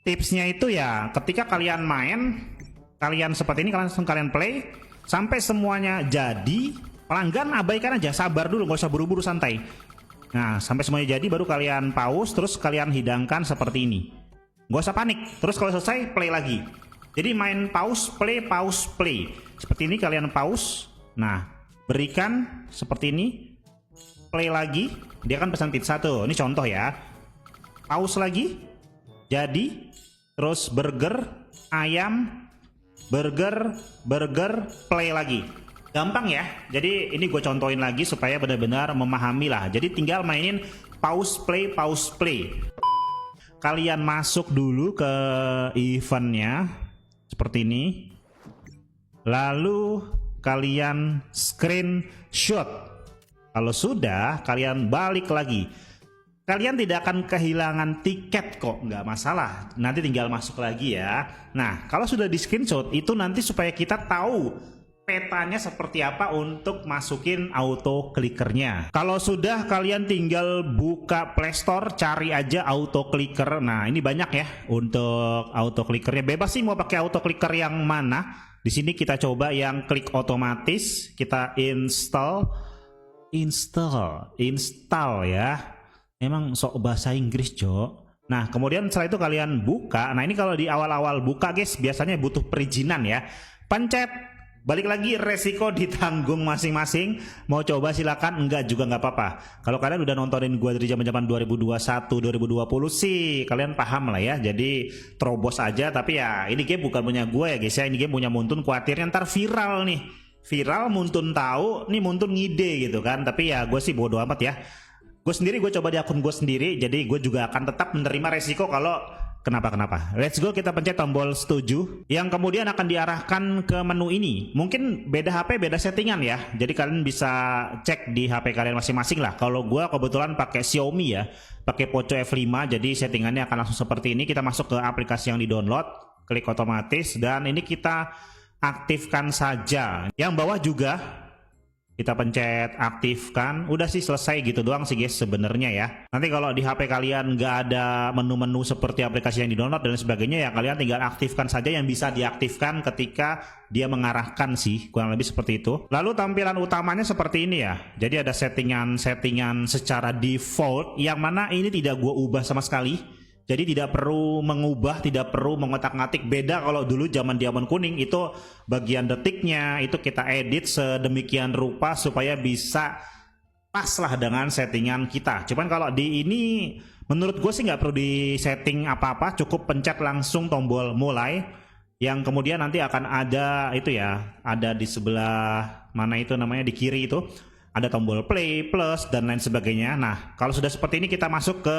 Tipsnya itu ya ketika kalian main, kalian seperti ini, kalian langsung kalian play sampai semuanya jadi. Pelanggan abaikan aja, sabar dulu, nggak usah buru-buru, santai. Nah, sampai semuanya jadi baru kalian pause, terus kalian hidangkan seperti ini. Nggak usah panik, terus kalau selesai play lagi. Jadi main pause, play. Seperti ini kalian pause. Nah, berikan seperti ini. Play lagi, dia kan pesan pizza tuh. Ini contoh ya. Pause lagi, jadi. Terus burger, ayam, burger, play lagi. Gampang ya. Jadi ini gue contohin lagi supaya benar-benar memahami lah. Jadi tinggal mainin pause, play. Kalian masuk dulu ke eventnya seperti ini. Lalu kalian screenshot. Kalau sudah, kalian balik lagi. Kalian tidak akan kehilangan tiket kok, nggak masalah. Nanti tinggal masuk lagi ya. Nah, kalau sudah di screenshot itu nanti supaya kita tahu petanya seperti apa untuk masukin auto clickernya. Kalau sudah, kalian tinggal buka Play Store, cari aja auto clicker. Nah, ini banyak ya untuk auto clickernya. Bebas sih mau pakai auto clicker yang mana. Di sini kita coba yang klik otomatis. Kita install ya. Emang sok bahasa Inggris, Jo. Nah, kemudian setelah itu kalian buka. Nah, ini kalau di awal-awal buka, guys, biasanya butuh perizinan ya. Pencet. Balik lagi, resiko ditanggung masing-masing. Mau coba silakan, enggak juga nggak apa-apa. Kalau kalian udah nontonin gue dari zaman-zaman 2021, 2020 sih, kalian paham lah ya. Jadi terobos aja. Tapi ya ini game bukan punya gue ya guys ya. Ini game punya Muntun, khawatirnya ntar viral nih. Viral, Muntun tahu, nih Muntun ngide gitu kan. Tapi ya gue sih bodo amat ya. Gue sendiri, gue coba di akun gue sendiri. Jadi gue juga akan tetap menerima resiko kalau kenapa. Let's go, kita pencet tombol setuju yang kemudian akan diarahkan ke menu ini. Mungkin beda HP beda settingan ya. Jadi kalian bisa cek di HP kalian masing-masing lah. Kalau gua kebetulan pakai Xiaomi ya, pakai Poco F5, jadi settingannya akan langsung seperti ini. Kita masuk ke aplikasi yang di-download, klik otomatis, dan ini kita aktifkan saja. Yang bawah juga kita pencet aktifkan. Udah sih, selesai gitu doang sih guys sebenarnya ya. Nanti kalau di HP kalian nggak ada menu-menu seperti aplikasi yang di-download dan sebagainya ya, kalian tinggal aktifkan saja yang bisa diaktifkan ketika dia mengarahkan sih, kurang lebih seperti itu. Lalu tampilan utamanya seperti ini ya. Jadi ada settingan secara default yang mana ini tidak gua ubah sama sekali. Jadi tidak perlu mengubah, tidak perlu mengotak-ngatik. Beda kalau dulu zaman diamond kuning itu bagian detiknya itu kita edit sedemikian rupa supaya bisa pas lah dengan settingan kita. Cuman kalau di ini menurut gue sih nggak perlu di setting apa-apa, cukup pencet langsung tombol mulai. Yang kemudian nanti akan ada itu ya, ada di sebelah mana itu namanya, di kiri itu. Ada tombol play, plus, dan lain sebagainya. Nah, kalau sudah seperti ini kita masuk ke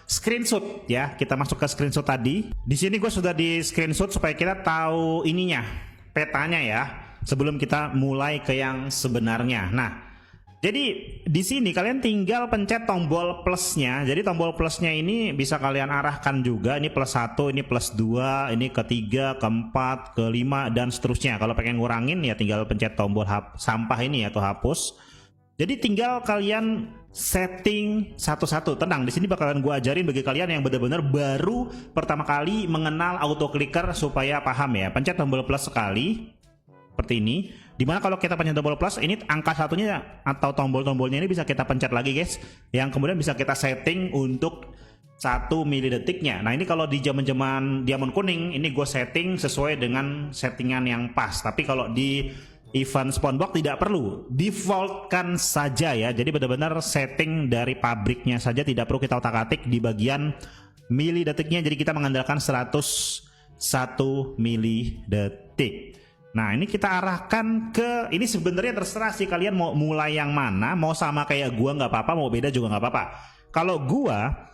screenshot ya. Kita masuk ke screenshot tadi. Di sini gue sudah di screenshot supaya kita tahu ininya, petanya ya. Sebelum kita mulai ke yang sebenarnya. Nah, jadi di sini kalian tinggal pencet tombol plusnya. Jadi tombol plusnya ini bisa kalian arahkan juga. Ini plus 1, ini plus 2, ini ketiga, keempat, kelima, dan seterusnya. Kalau pengen ngurangin ya tinggal pencet tombol sampah ini atau hapus. Jadi tinggal kalian setting satu-satu. Tenang, di sini bakalan gue ajarin bagi kalian yang benar-benar baru pertama kali mengenal auto clicker supaya paham ya. Pencet tombol plus sekali seperti ini. Dimana kalau kita pencet tombol plus, ini angka satunya atau tombol-tombolnya ini bisa kita pencet lagi guys. Yang kemudian bisa kita setting untuk 1 mili detiknya. Nah ini kalau di zaman-zaman diamond kuning, ini gue setting sesuai dengan settingan yang pas. Tapi kalau di event Spawnbox tidak perlu, defaultkan saja ya. Jadi benar-benar setting dari pabriknya saja, tidak perlu kita otak-atik di bagian mili detiknya. Jadi kita mengandalkan 101 mili detik. Nah ini kita arahkan ke, ini sebenarnya terserah sih kalian mau mulai yang mana. Mau sama kayak gua nggak apa-apa, mau beda juga nggak apa-apa. Kalau gua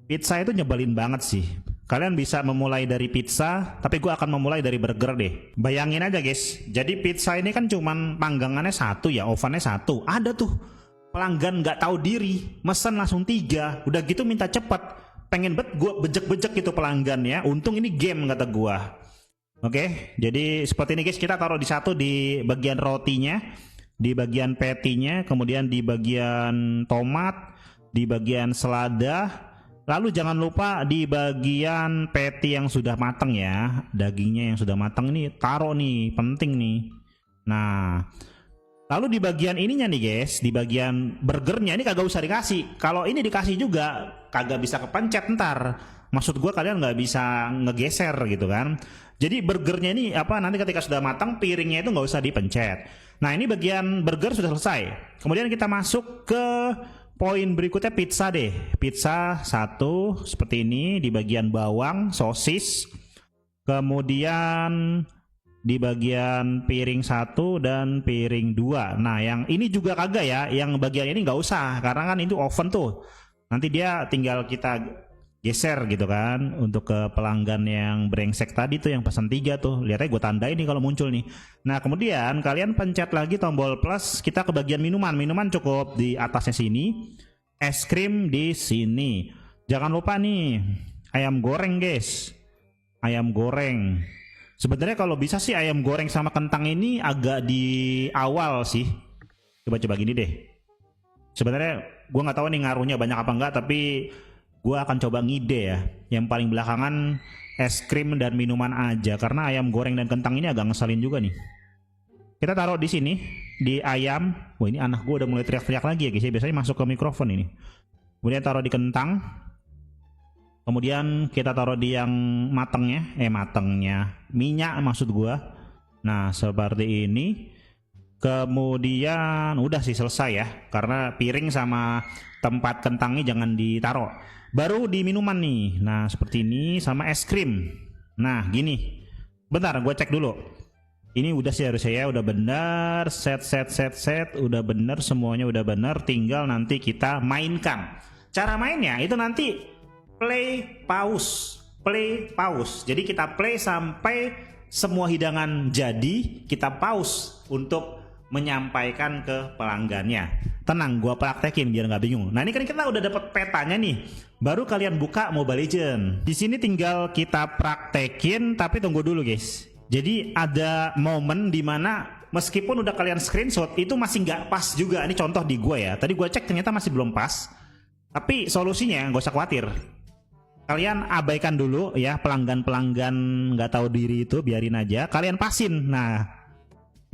pizza itu nyebelin banget sih. Kalian bisa memulai dari pizza, tapi gue akan memulai dari burger deh. Bayangin aja guys, jadi pizza ini kan cuman panggangannya 1 ya, ovennya 1. Ada tuh pelanggan nggak tahu diri, mesen langsung 3. Udah gitu minta cepet, pengen bet gue bejek-bejek gitu pelanggan ya. Untung ini game kata gue. Oke, jadi seperti ini guys, kita taruh di satu di bagian rotinya, di bagian patty-nya, kemudian di bagian tomat, di bagian selada, Lalu jangan lupa di bagian patty yang sudah matang ya, dagingnya yang sudah matang ini taruh nih, penting nih. Nah, lalu di bagian ininya nih guys, di bagian burgernya ini kagak usah dikasih. Kalau ini dikasih juga kagak bisa kepencet ntar. Maksud gue kalian nggak bisa ngegeser gitu kan. Jadi burgernya ini apa, nanti ketika sudah matang piringnya itu nggak usah dipencet. Nah ini bagian burger sudah selesai. Kemudian kita masuk ke poin berikutnya, pizza deh. Pizza satu seperti ini, di bagian bawang sosis. Kemudian di bagian piring 1 dan piring 2. Nah yang ini juga kagak ya, yang bagian ini nggak usah karena kan itu oven tuh. Nanti dia tinggal kita geser gitu kan, untuk ke pelanggan yang brengsek tadi tuh yang pesan 3 tuh. Lihat aja gue tandai nih kalau muncul nih. Nah kemudian kalian pencet lagi tombol plus, kita ke bagian minuman. Minuman cukup di atasnya sini, es krim di sini. Jangan lupa nih ayam goreng guys, ayam goreng. Sebenarnya kalau bisa sih ayam goreng sama kentang ini agak di awal sih. Coba gini deh. Sebenarnya gue nggak tahu nih ngaruhnya banyak apa enggak, tapi gue akan coba ngide ya. Yang paling belakangan es krim dan minuman aja, karena ayam goreng dan kentang ini agak ngeselin juga nih. Kita taruh di sini, di ayam. Wah ini anak gue udah mulai teriak-teriak lagi ya guys. Biasanya masuk ke mikrofon ini. Kemudian taruh di kentang. Kemudian kita taruh di yang matengnya, minyak maksud gue. Nah seperti ini. Kemudian udah sih selesai ya, karena piring sama tempat kentangnya jangan ditaruh. Baru di minuman nih. Nah seperti ini, sama es krim. Nah gini, bentar gue cek dulu. Ini udah sih harusnya ya, udah benar. Set, udah benar, semuanya udah benar. Tinggal nanti kita mainkan. Cara mainnya itu nanti play pause. Jadi kita play sampai semua hidangan jadi, kita pause untuk menyampaikan ke pelanggannya. Tenang, gua praktekin biar nggak bingung. Nah ini kan kita udah dapat petanya nih. Baru kalian buka Mobile Legends. Di sini tinggal kita praktekin, tapi tunggu dulu guys. Jadi ada momen dimana meskipun udah kalian screenshot itu masih nggak pas juga. Ini contoh di gua ya. Tadi gua cek ternyata masih belum pas. Tapi solusinya nggak usah khawatir. Kalian abaikan dulu ya pelanggan-pelanggan nggak tahu diri itu, biarin aja. Kalian pasin. Nah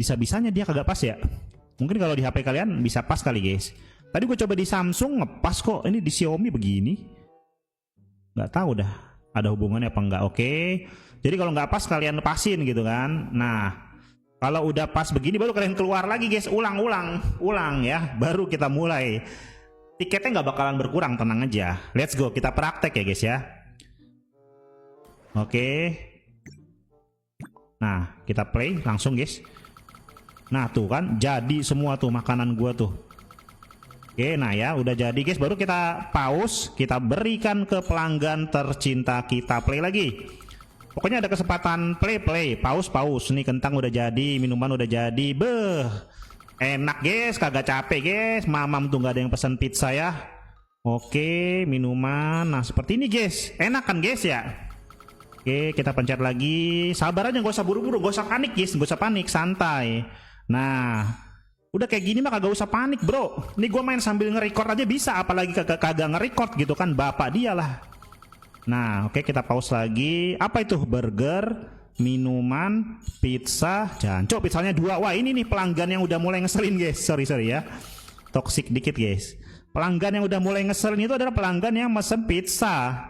bisa-bisanya dia kagak pas ya. Mungkin kalau di HP kalian bisa pas kali guys. Tadi gue coba di Samsung ngepas kok. Ini di Xiaomi begini. Nggak tahu dah ada hubungannya apa enggak. Oke. Jadi kalau nggak pas kalian pasin gitu kan. Nah kalau udah pas begini baru kalian keluar lagi guys. Ulang ya. Baru kita mulai. Tiketnya nggak bakalan berkurang, tenang aja. Let's go, kita praktek ya guys ya. Oke. Nah kita play langsung guys. Nah tuh kan jadi semua tuh makanan gua tuh. Oke, nah ya udah jadi guys. Baru kita pause, kita berikan ke pelanggan tercinta kita. Play lagi. Pokoknya ada kesempatan play, pause. Nih kentang udah jadi, minuman udah jadi. Beh, enak guys, kagak capek guys. Mamam tuh nggak ada yang pesan pizza ya. Oke, minuman. Nah seperti ini guys, enak kan guys ya. Oke, kita pencet lagi. Sabar aja, gak usah buru-buru, gak usah panik guys, gak usah panik, santai. Nah, udah kayak gini mah kagak usah panik bro. Ini gue main sambil nge-record aja bisa, apalagi kagak nge-record gitu kan, bapak dia lah. Nah, oke kita pause lagi. Apa itu? Burger, minuman, pizza, jancok pizzanya 2. Wah ini nih pelanggan yang udah mulai ngeselin guys. Sorry ya, toxic dikit guys. Pelanggan yang udah mulai ngeselin itu adalah pelanggan yang mesen pizza.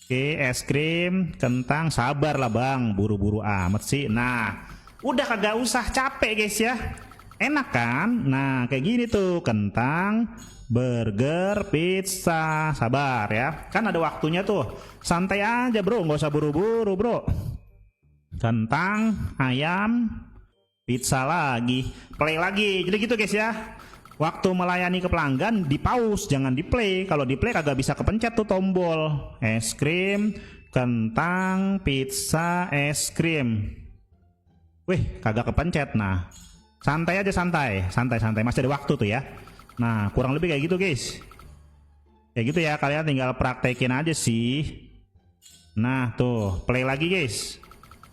Oke, es krim, kentang, sabar lah bang, buru-buru amat sih. Nah udah kagak usah capek guys ya, enak kan. Nah kayak gini tuh, kentang, burger, pizza. Sabar ya, kan ada waktunya tuh, santai aja bro, nggak usah buru-buru bro. Kentang, ayam, pizza lagi, play lagi. Jadi gitu guys ya, waktu melayani ke pelanggan di pause, jangan di play. Kalau di play kagak bisa kepencet tuh tombol. Es krim, kentang, pizza, es krim. Wih, kagak kepencet. Nah, santai aja, santai. Masih ada waktu tuh ya. Nah, kurang lebih kayak gitu guys. Kayak gitu ya, kalian tinggal praktekin aja sih. Nah, tuh, play lagi guys.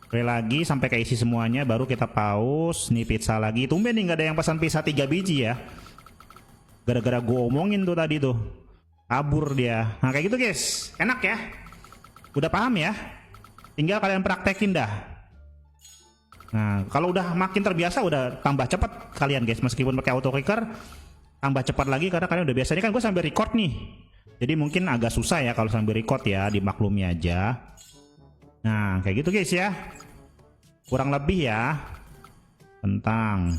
Play lagi sampai keisi semuanya, baru kita pause. Nih pizza lagi. Tumben nih nggak ada yang pesan pizza 3 biji ya. Gara-gara gue omongin tuh tadi tuh. Kabur dia. Nah kayak gitu guys, enak ya. Udah paham ya? Tinggal kalian praktekin dah. Nah kalau udah makin terbiasa udah tambah cepat kalian guys. Meskipun pakai auto clicker, tambah cepat lagi karena kalian udah biasa. Ini kan gue sambil record nih, jadi mungkin agak susah ya kalau sambil record ya, dimaklumi aja. Nah kayak gitu guys ya, kurang lebih ya. Kentang,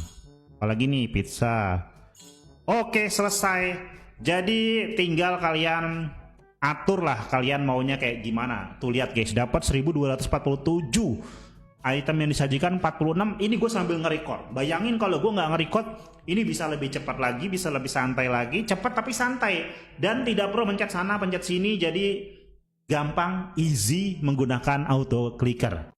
apalagi nih, pizza. Oke selesai. Jadi tinggal kalian atur lah kalian maunya kayak gimana. Tuh lihat guys, dapat 1247 item yang disajikan 46. Ini gue sambil nge-record. Bayangin kalau gue nggak nge-record, ini bisa lebih cepat lagi, bisa lebih santai lagi. Cepat tapi santai, dan tidak perlu pencet sana pencet sini. Jadi gampang, easy menggunakan auto clicker.